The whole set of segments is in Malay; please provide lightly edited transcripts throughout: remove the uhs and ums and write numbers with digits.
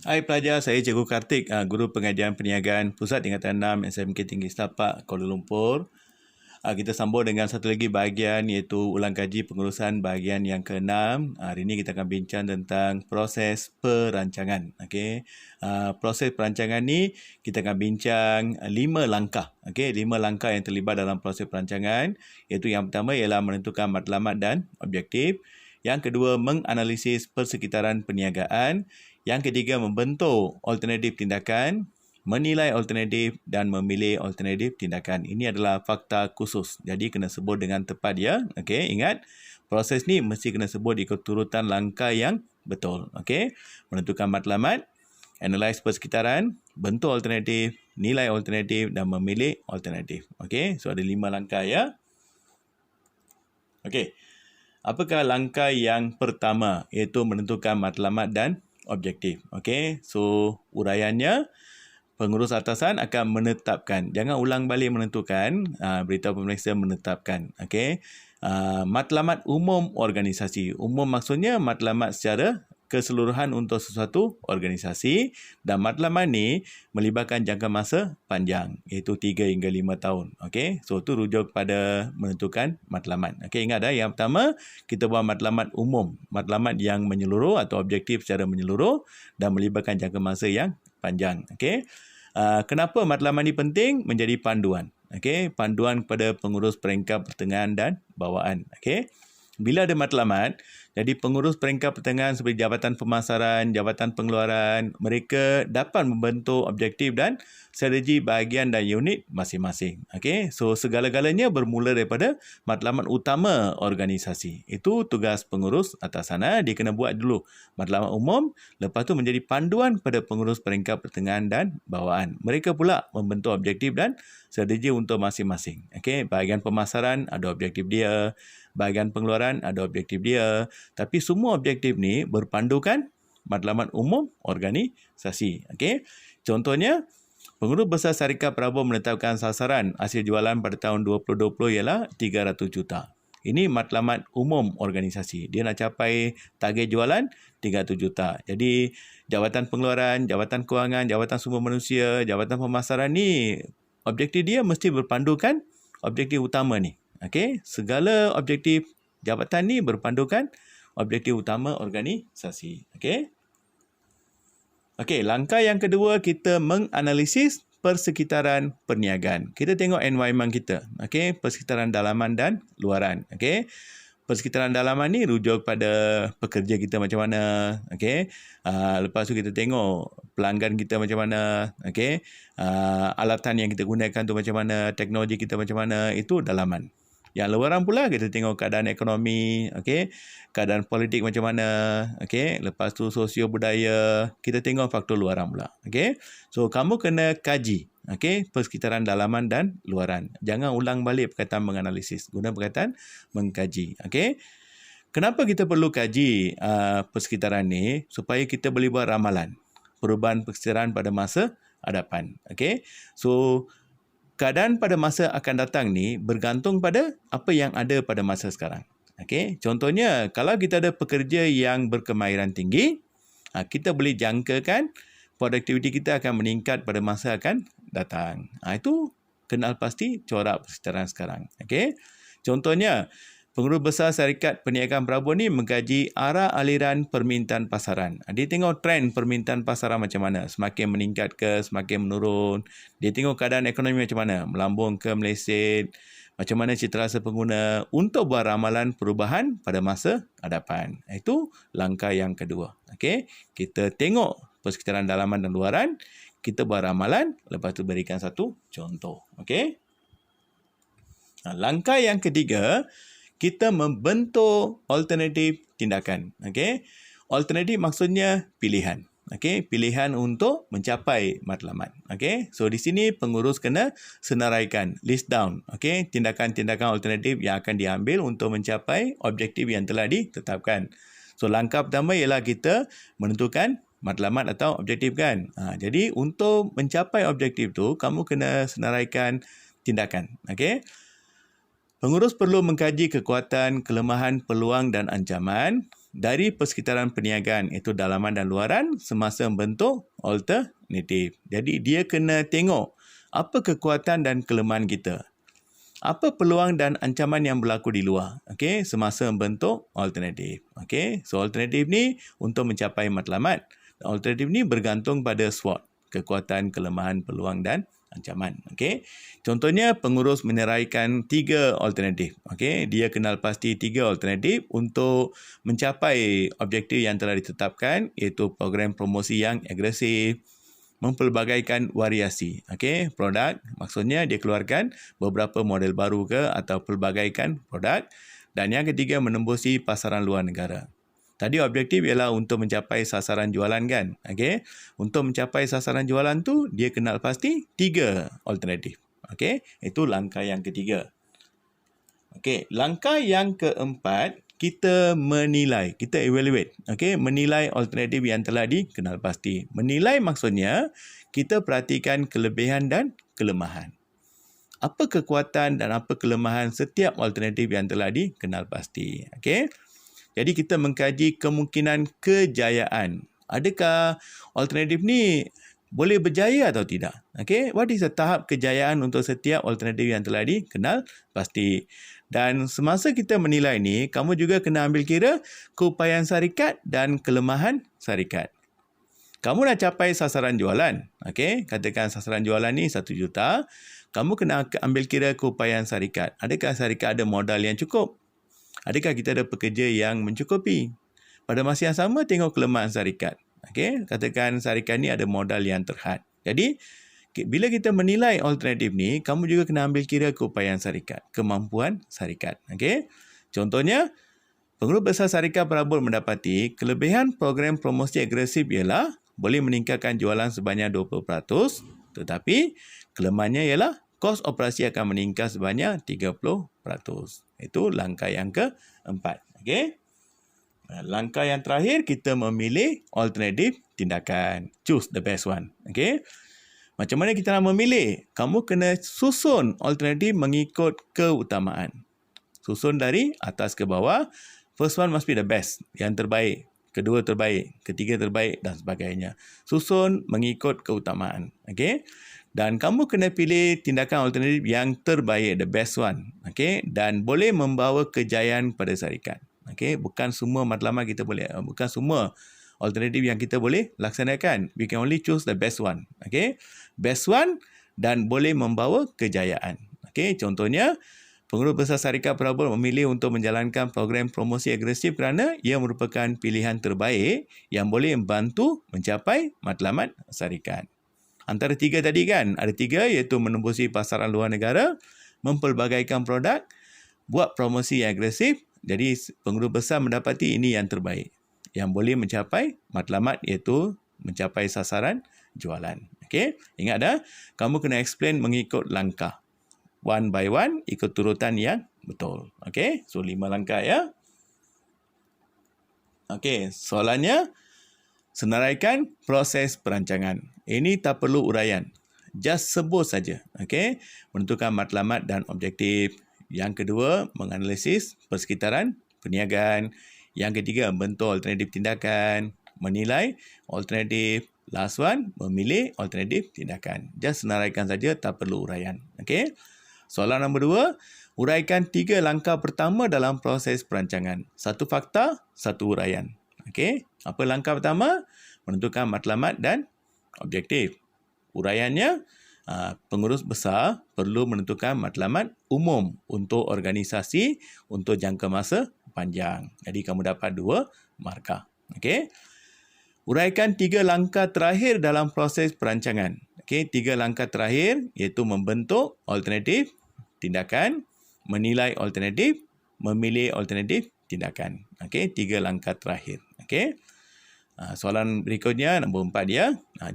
Hai pelajar, saya Cikgu Kartik, Guru Pengajian Perniagaan Pusat Tingkatan 6 SMK Tinggi Setapak, Kuala Lumpur. Kita sambung dengan satu lagi bahagian iaitu ulang kaji pengurusan bahagian yang ke-6. Hari ini kita akan bincang tentang proses perancangan. Proses perancangan ni kita akan bincang 5 langkah. 5 langkah yang terlibat dalam proses perancangan, iaitu yang pertama ialah menentukan matlamat dan objektif. Yang kedua, menganalisis persekitaran perniagaan. Yang ketiga, membentuk alternatif tindakan, menilai alternatif dan memilih alternatif tindakan. Ini adalah fakta khusus. Jadi kena sebut dengan tepat ya. Ingat, proses ni mesti kena sebut ikut turutan langkah yang betul. Menentukan matlamat, analyse persekitaran, bentuk alternatif, nilai alternatif dan memilih alternatif. So ada 5 langkah ya. Apakah langkah yang pertama, iaitu menentukan matlamat dan objektif. So uraiannya, pengurus atasan akan menetapkan. Jangan ulang balik menentukan, beritahu pemeriksa menetapkan. Matlamat umum organisasi. Umum maksudnya matlamat secara keseluruhan untuk sesuatu organisasi, dan matlamat ni melibatkan jangka masa panjang, iaitu 3 hingga 5 tahun. So tu rujuk pada menentukan matlamat. Ingat yang pertama kita buat matlamat umum, matlamat yang menyeluruh atau objektif secara menyeluruh dan melibatkan jangka masa yang panjang. Kenapa matlamat ni penting? Menjadi panduan. Panduan kepada pengurus peringkat pertengahan dan bawaan. Bila ada matlamat, jadi pengurus peringkat pertengahan seperti Jabatan Pemasaran, Jabatan Pengeluaran, mereka dapat membentuk objektif dan strategi bahagian dan unit masing-masing. So segala-galanya bermula daripada matlamat utama organisasi. Itu tugas pengurus atas sana, dia kena buat dulu matlamat umum, lepas tu menjadi panduan pada pengurus peringkat pertengahan dan bawaan. Mereka pula membentuk objektif dan strategi untuk masing-masing. Bahagian pemasaran ada objektif dia, bahagian pengeluaran ada objektif dia, tapi semua objektif ni berpandukan matlamat umum organisasi. Contohnya, pengurus besar syarikat Prabon menetapkan sasaran hasil jualan pada tahun 2020 ialah 300 juta. Ini matlamat umum organisasi. Dia nak capai target jualan 300 juta. Jadi, Jabatan Pengeluaran, Jabatan Kewangan, Jabatan Sumber Manusia, Jabatan Pemasaran ni, objektif dia mesti berpandukan objektif utama ni. Segala objektif jabatan ni berpandukan objektif utama organisasi. Langkah yang kedua, kita menganalisis persekitaran perniagaan. Kita tengok environment kita. Persekitaran dalaman dan luaran. Persekitaran dalaman ni rujuk pada pekerja kita macam mana. Lepas tu kita tengok pelanggan kita macam mana. Alatan yang kita gunakan tu macam mana. Teknologi kita macam mana. Itu dalaman. Yang luaran pula kita tengok keadaan ekonomi, keadaan politik macam mana, lepas tu sosio budaya, kita tengok faktor luaran pula. So kamu kena kaji, persekitaran dalaman dan luaran. Jangan ulang balik perkataan menganalisis, guna perkataan mengkaji. Kenapa kita perlu kaji persekitaran ni? Supaya kita boleh buat ramalan perubahan persekitaran pada masa hadapan. So keadaan pada masa akan datang ni bergantung pada apa yang ada pada masa sekarang. Contohnya, kalau kita ada pekerja yang berkemahiran tinggi, kita boleh jangkakan produktiviti kita akan meningkat pada masa akan datang. Itu kenal pasti corak persekitaran sekarang. Contohnya, pengurus besar syarikat perniagaan Prabon ni mengkaji arah aliran permintaan pasaran. Dia tengok trend permintaan pasaran macam mana. Semakin meningkat ke, semakin menurun. Dia tengok keadaan ekonomi macam mana. Melambung ke, meleset. Macam mana citra rasa pengguna untuk buat ramalan perubahan pada masa hadapan. Itu langkah yang kedua. Kita tengok persekitaran dalaman dan luaran. Kita buat ramalan. Lepas tu berikan satu contoh. Langkah yang ketiga, kita membentuk alternatif tindakan. Alternatif maksudnya pilihan. Pilihan untuk mencapai matlamat. So di sini pengurus kena senaraikan, list down. Tindakan-tindakan alternatif yang akan diambil untuk mencapai objektif yang telah ditetapkan. So langkah pertama ialah kita menentukan matlamat atau objektif kan. Jadi untuk mencapai objektif tu, kamu kena senaraikan tindakan. Pengurus perlu mengkaji kekuatan, kelemahan, peluang dan ancaman. dari persekitaran perniagaan iaitu dalaman dan luaran semasa membentuk alternatif. Jadi dia kena tengok apa kekuatan dan kelemahan kita. Apa peluang dan ancaman yang berlaku di luar, okey, semasa membentuk alternatif. Okey, so alternatif ni untuk mencapai matlamat. Alternatif ni bergantung pada SWOT, kekuatan, kelemahan, peluang dan ancaman. Okey, contohnya pengurus meneraikan 3 alternatif. Okey, dia kenal pasti 3 alternatif untuk mencapai objektif yang telah ditetapkan, iaitu program promosi yang agresif, mempelbagaikan variasi. Okey, produk maksudnya dia keluarkan beberapa model baru ke atau pelbagaikan produk. Dan yang ketiga, menembusi pasaran luar negara. Tadi objektif ialah untuk mencapai sasaran jualan kan. Okey, untuk mencapai sasaran jualan tu dia kenal pasti 3 alternatif. Okey, itu langkah yang ketiga. Okey, langkah yang keempat, kita menilai, kita evaluate. Okey, menilai alternatif yang telah dikenal pasti. Menilai maksudnya kita perhatikan kelebihan dan kelemahan. Apa kekuatan dan apa kelemahan setiap alternatif yang telah dikenal pasti. Okey. Jadi kita mengkaji kemungkinan kejayaan. Adakah alternatif ni boleh berjaya atau tidak? Okey, what is the tahap kejayaan untuk setiap alternatif yang telah dikenal pasti? Dan semasa kita menilai ni, kamu juga kena ambil kira keupayaan syarikat dan kelemahan syarikat. Kamu dah capai sasaran jualan. Okey, katakan sasaran jualan ni 1 juta. Kamu kena ambil kira keupayaan syarikat. Adakah syarikat ada modal yang cukup? Adakah kita ada pekerja yang mencukupi? Pada masa yang sama, tengok kelemahan syarikat. Okey, katakan syarikat ni ada modal yang terhad. Jadi, bila kita menilai alternatif ni, kamu juga kena ambil kira keupayaan syarikat, kemampuan syarikat. Okey. Contohnya, pengurus besar syarikat perabot mendapati kelebihan program promosi agresif ialah boleh meningkatkan jualan sebanyak 20%, tetapi kelemahannya ialah kos operasi akan meningkat sebanyak 30%. Itu langkah yang keempat. Okey. Langkah yang terakhir, kita memilih alternatif tindakan. Choose the best one. Okey. Macam mana kita nak memilih? Kamu kena susun alternatif mengikut keutamaan. Susun dari atas ke bawah. First one must be the best, yang terbaik. Kedua terbaik, ketiga terbaik dan sebagainya. Susun mengikut keutamaan. Okey? Dan kamu kena pilih tindakan alternatif yang terbaik, the best one. Okey? Dan boleh membawa kejayaan pada syarikat. Okey? Bukan semua matlamat kita boleh, bukan semua alternatif yang kita boleh laksanakan. We can only choose the best one. Okey? Best one dan boleh membawa kejayaan. Okey, contohnya pengurus besar syarikat perabot memilih untuk menjalankan program promosi agresif kerana ia merupakan pilihan terbaik yang boleh membantu mencapai matlamat syarikat. Antara 3 tadi kan, ada 3 iaitu menembusi pasaran luar negara, mempelbagaikan produk, buat promosi yang agresif. Jadi pengurus besar mendapati ini yang terbaik, yang boleh mencapai matlamat iaitu mencapai sasaran jualan. Okey, ingat dah, kamu kena explain mengikut langkah. One by one, ikut turutan yang betul. Okey, so 5 langkah ya. Okey, soalannya, senaraikan proses perancangan. Ini tak perlu uraian. Just sebut saja. Okey, menentukan matlamat dan objektif. Yang kedua, menganalisis persekitaran perniagaan. Yang ketiga, membentuk alternatif tindakan. Menilai alternatif. Last one, memilih alternatif tindakan. Just senaraikan saja, tak perlu uraian. Okey. Soalan nombor 2, uraikan 3 langkah pertama dalam proses perancangan. 1 fakta, 1 uraian. Okey. Apa langkah pertama? Menentukan matlamat dan objektif. Uraiannya, pengurus besar perlu menentukan matlamat umum untuk organisasi untuk jangka masa panjang. Jadi kamu dapat 2 markah. Okey. Uraikan 3 langkah terakhir dalam proses perancangan. Okey, 3 langkah terakhir iaitu membentuk alternatif tindakan, menilai alternatif, memilih alternatif tindakan. Okey, 3 langkah terakhir. Okey. Soalan berikutnya, nombor 4 dia.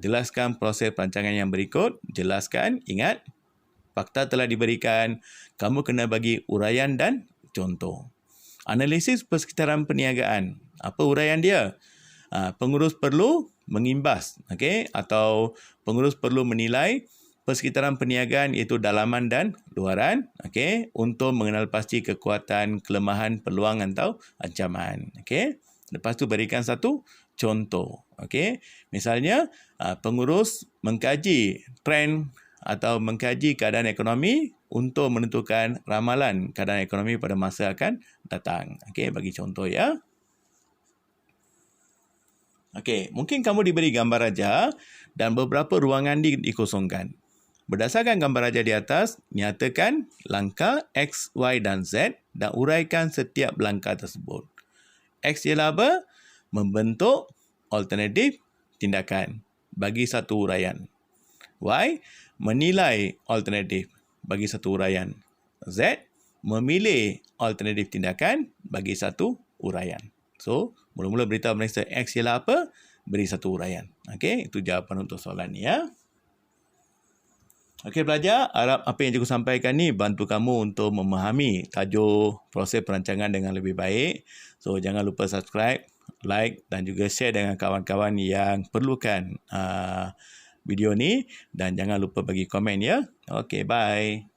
Jelaskan proses perancangan yang berikut. Jelaskan, ingat, fakta telah diberikan. Kamu kena bagi uraian dan contoh. Analisis persekitaran perniagaan. Apa uraian dia? Pengurus perlu mengimbas, okey, atau pengurus perlu menilai persekitaran perniagaan iaitu dalaman dan luaran, okey, untuk mengenal pasti kekuatan, kelemahan, peluang atau ancaman, okey. Lepas tu berikan satu contoh. Okey. Misalnya, pengurus mengkaji trend atau mengkaji keadaan ekonomi untuk menentukan ramalan keadaan ekonomi pada masa akan datang. Okey, bagi contoh ya. Okey, mungkin kamu diberi gambar raja dan beberapa ruangan dikosongkan. Berdasarkan gambar raja di atas, nyatakan langkah X, Y dan Z dan uraikan setiap langkah tersebut. X ialah apa? Membentuk alternatif tindakan. Bagi satu uraian. Y, menilai alternatif. Bagi satu uraian. Z, memilih alternatif tindakan. Bagi satu uraian. So, mula-mula beritahu mereka X ialah apa? Beri satu uraian. Okey, itu jawapan untuk soalan ni ya. Okey pelajar, harap apa yang cikgu sampaikan ni bantu kamu untuk memahami tajuk proses perancangan dengan lebih baik. So, jangan lupa subscribe, like dan juga share dengan kawan-kawan yang perlukan video ni. Dan jangan lupa bagi komen ya. Okey, bye.